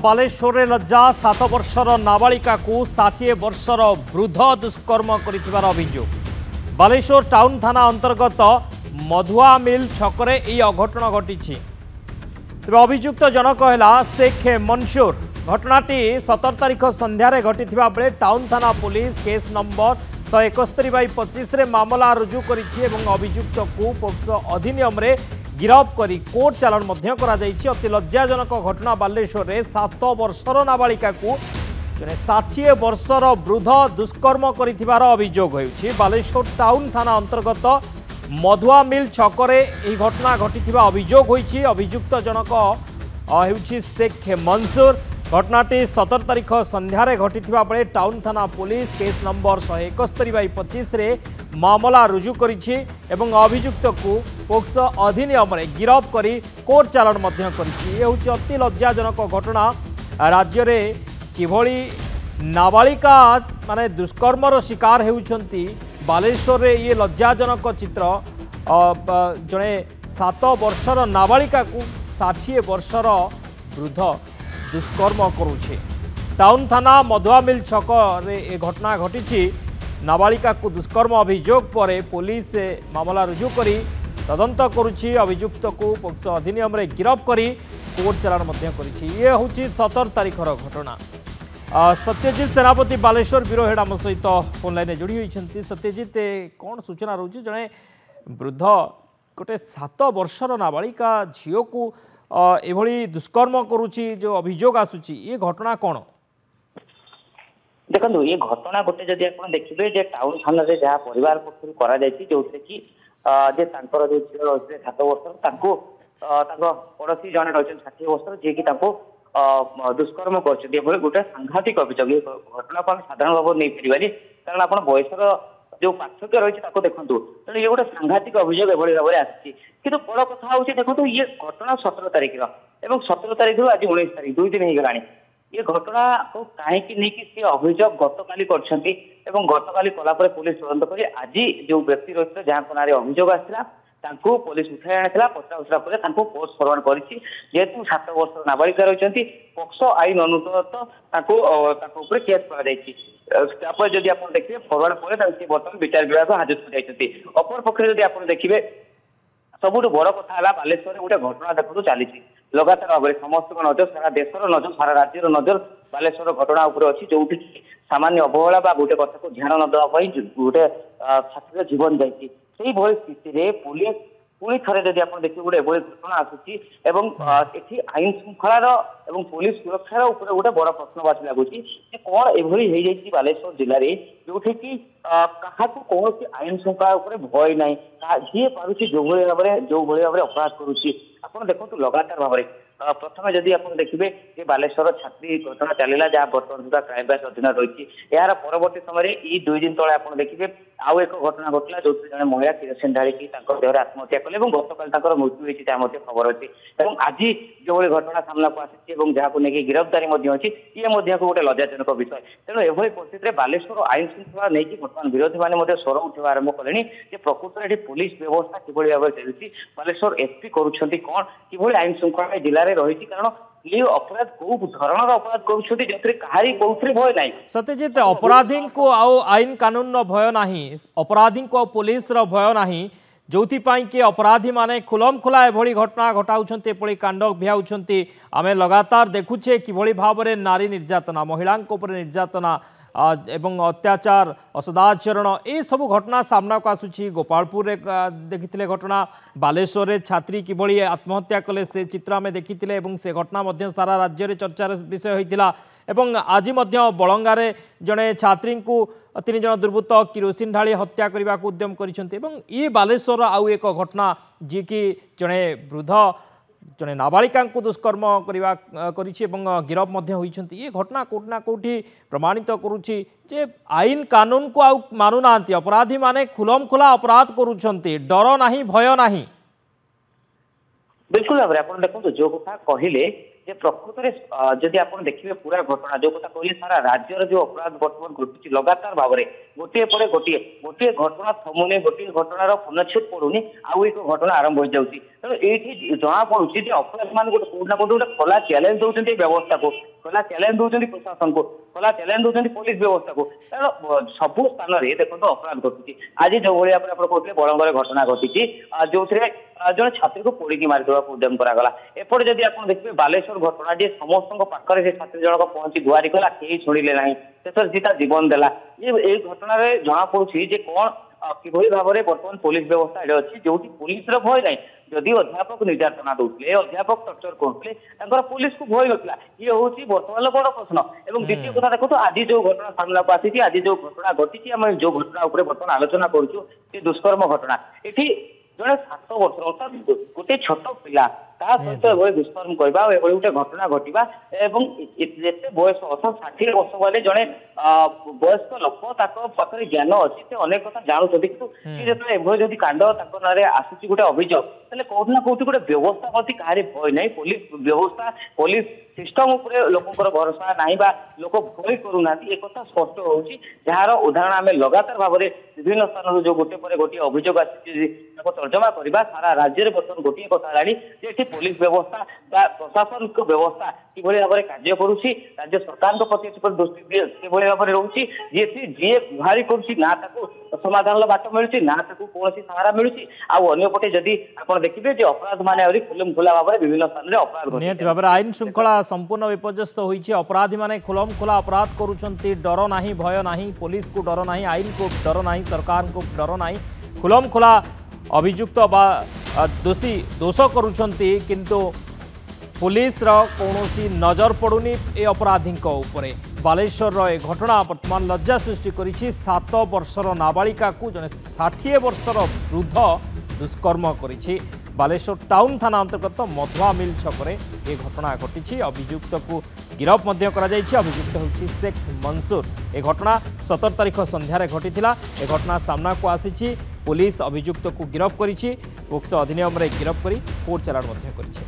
बालेश्वर लज्जा 7 वर्षर नाबालिका को 60 वर्षर वृद्ध दुष्कर्म कर अभियोग। बालेश्वर टाउन थाना अंतर्गत मधुआ मिल छकरे यह अघटन घटी। तेज अभियुक्त जनक है शेख मंसूर। घटनाटी 17 तारिख संध्यारे घटी बेले टाउन थाना पुलिस केस नंबर 171/25 मामला रुजु करिछि एवं अभियुक्त को पोक्सो अधिनियम रे गिरफ करी कोर्ट चालाण मध्य करा जाइछि। अति लज्जाजनक घटना बालेश्वर में 7 वर्षर नाबालिका को 60 वर्षर वृद्ध दुष्कर्म कर अभियोग होइछि। बालेश्वर टाउन थाना अंतर्गत मधुआ मिल छकरे यह घटना घटी अभियोग होइछि। अभियुक्त जनक हेउछि शेख मंसूर। घटनाटी 17 तारिख संध्यारे घटी बेले टाउन थाना पुलिस केस नंबर 171/25 मामला रुजु करिछि एवं अभियुक्त को पोक्सो अधिनियम रे गिरफ करी कोर्ट चालाण मध्य करिछि। ये होछि अति लज्जाजनक घटना। राज्य रे किभଳି नाबालिका माने दुष्कर्मर शिकार हेउछंती बालेश्वर रे ये लज्जाजनक चित्र। जड़े 7 वर्षर नाबालिका को 60 वर्षर वृद्ध दुष्कर्म करुछे। टाउन थाना मधुआ मिल छक रे ए घटना घटी। नाबालिका को दुष्कर्म अभियोग पर पुलिस मामला रुजु करी तदंत करुछि। अभियुक्त को पोक्सो अधिनियम रे गिरफ करी कोर्ट चालाण मध्य करिछि। ये होछि 17 तारिखर घटना। सत्यजित सेनापति बालेश्वर ब्यूरो हेड आम सहित फोन लाइन जोड़ी होइछन्ति। सत्यजित कौन सूचना रोचे जड़े वृद्ध गोटे 7 वर्षर नाबालिका झील को एभली दुष्कर्म करुछि जो अभियोग आसुछि ये घटना कौन? देखो ये घटना गोटे जदि आप देखिए जे टाउन थाना रे जहाँ परिवार पक्ष करा जायछि जो कि जे तांकर जो झील रही 7 वर्षर ताको पड़ोसी जने रही 60 वर्षर जे कि ताको दुष्कर्म कर गोटे सांघातिक अभियोग। ये घटना को साधारण भाव नहीं पारि कारण आप बयसर जो पार्थक्य रही देखो तेणु ये गोटे सांघातिक अभियोग एभली भाव में आसी। किंतु बड़ कथा हूँ देखो ये घटना 17 तारिख 17 तारिख आज 19 तारिख 2 दिन हो गलानी। ये घटना को कहीं नहीं सी अभियोग गतकाली गतकाली कलापर पुलिस तदंत कर आज जो व्यक्ति रही जहाँ ना अभियोग आसाला पुलिस उठाई आनी पचरा उचरा पोस्ट फरवर्ड करेतु 7 वर्ष नाबालिका रही पोक्सो आईन अनुसार केस कर जदि आप देखिए फरवर्ड पर बर्तमान विचार विभाग हाजत होती। अपर पक्ष जदि आप देखिए सबुठ बड़ कथा है बालेश्वर गोटे घटना देखो चली लगातार भाव में समस्त नजर सारा देशर नजर सारा राज्यर नजर बालेश्वर घटना उपर अच्छी जो सामान्य अवहेला गोटे कथा को ध्यान न देवाई गोटे छात्र जीवन जाइए से स्थिति पुलिस पुणी थे जब आप देखिए गोटे एभली घटना आसूची आईन श्रृंखलार और पुलिस सुरक्षार उपर गोटे बड़ प्रश्नवाची लगुच कौन एभली हो जाइए बालेश्वर जिले में जो कि क्या कौन आईन श्रृंखला भय ना जी पार्टी जो भाव में अपराध करुच्ची आप देखो लगातार भाव में प्रथम जदि आप देखिए बालेश्वर छात्री घटना चलला जहाँ बर्तमान सुधा क्राइम ब्रांच अधीन रही यार परवर्ती समय ये 2 दिन तले आप देखिए आउ एक घटना घटला जो जड़े महिला किरोसिन ढाड़ी देह आत्महत्या कले गतकाल मृत्यु होती खबर अच्छी आज जो घटना सामना को आसी जहाँ को लेकिन गिरफ्तारी अच्छी ये गोटे लज्जाजनक विषय। तेणु एभली परिस्थिति में बालेश्वर आईन श्रृंखला नहीं बर्तमान विरोधी मैंने स्वर उठा आरंभ कले प्रकृत में पुलिस व्यवस्था किभली भाव में चलती बालेश्वर एसपी करुँच कौन कि आईन श्रृंखला जिले में रही कारण ये अपराध कौ धरण अपराध कर भय ना। सत्यजित अपराधी को आईन कानून भय ना अपराधी को पुलिस भय ना जो कि अपराधी माने खुलम खुला एभली घटना घटाऊँच एपरी कांड भिआउंट आम लगातार देखुचे किभली भाव में नारी निर्यातना महिला निर्यातना एवं अत्याचार असदाचरण ये सब घटना सामना को आसूची। गोपालपुर देखी घटना बालेश्वर रे छात्री किभली आत्महत्या कले से चित्र आम देखी से घटना सारा राज्य में चर्चार विषय होता। आज बलंगारे जड़े छात्री को 3 जन दुर्बृत्त किरोसिन ढाली हत्या करने को उद्यम कर बालेश्वर आउ एक घटना जी कि जड़े वृद्ध जड़े नाबालिका को दुष्कर्म गिरफ होती। ये घटना कोटना कोठी प्रमाणित करुच्ची जे आईन कानून को आउ मानुना अपराधी माने खुलम खुला अपराध करुँच डर ना भय ना। बिल्कुल भाव में आप देखो जो कथा कहले प्रकृत में जदि आप देखिए पूरा घटना जो कथा कहले सारा राज्यर जो अपराध बर्तमान घटुची लगातार भाव में गोटे पर गोटे गोटे घटना थमुने गोटे घटनार पूर्णच्छेद पड़ूनी आउ एक घटना आरंभ हो जाऊँगी। तेणु ये जना पड़ुची अपराधी मान गोटे कौटना कौटे गोटे खला चैलेंज दौरान व्यवस्था को खोला चैलेंज दूसरी प्रशासन को, खोला चैलेंज दूसरी पुलिस व्यवस्था को। कारण सबु स्थान में देखो अपराध घटुची। आज जो भाई आप कहते बड़ंगर घटना घटी जो जन छात्री को पोड़ी मारिदेवा उद्यम करागला। एपटे जदि आप देखिए बालेश्वर घटना जी समस्त पाखे से छात्री जनक पहुंची गुहारी कला कहीं शुणिले ना शेष जीता जीवन देला। ये घटना जना पड़ी कौन किभली भाव में बर्तमान पुलिस व्यवस्था ये अच्छी जो पुलिस भय ना जदि अध्यापक निर्यातना दूसरे अध्यापक टर्चर करते पुलिस को भय ना ये हूँ बर्तमान बड़ प्रश्न। और द्वितीय कथा देखो आज जो घटना सामना को आसी आज जो घटना घटी आम जो घटना बर्तमान आलोचना करुँ दुष्कर्म घटना ये जड़े 7 वर्ष अर्थात गोटे छोट पिला सहित एभली दुष्कर्म करवा गोटे घटना घटवा एते बयस 60 वर्ष वाले जड़े वयस्क लोक पाखे ज्ञान अच्छी अनेक कथा जानते कि जो एभली कांड ना आसूची गोटे अभियोग कौट ना कौट गोटे व्यवस्था प्रति कहार भय ना पुलिस व्यवस्था पुलिस सिस्टम लोकर भरोसा ना लोक भय करूना एक कथा स्पष्ट हो जार उदाहरण आम लगातार भाव में विभिन्न स्थान जो गोटे पर गोटे अभियोग आसी तर्जमा करवा सारा राज्य में बर्तमान गोटे कथा है पुलिस व्यवस्था प्रशासन व्यवस्था किभली भाव में कार्य करुच्ची राज्य सरकार प्रति दृष्टि किभली भाव में रोचे जी गुहारी करुँ समाधान बाट मिलूँ ना कौन सहारा मिलूँ आउपटे जदि आप देखिए अपराध माने खुलम खुला भाव में विभिन्न स्थान में अपराध निहत भाव आईन श्रृंखला संपूर्ण विपर्यस्त होती अपराधी माने खुलम खुला अपराध करुँच डर ना भय ना पुलिस को डर ना आईन को डर ना सरकार को डर ना खुलम खुला अभियुक्त दोषी दोष करुँचंती किंतु पुलिस कौनसी नजर पड़ुनी ए अपराधी उपरे। बालेश्वर ए घटना वर्तमान लज्जा सृष्टि करिछि। 7 वर्षर नाबालिका को जने 60 वर्षर वृद्ध दुष्कर्म करिछि। बालेश्वर टाउन थाना अंतर्गत मधुआ मिल छकरे ए घटना घटी। अभियुक्त को गिरफ मध्य करा जायछि। अभियुक्त होछि शेख मंसूर। ए घटना 17 तारिख संध्यारे घटीथिला। ए घटना सामना को आसीछि। पुलिस अभियुक्त को गिरफ करिछि। पोक्सो अधिनियम रे गिरफ करी कोर्ट चालाण मध्य करिछि।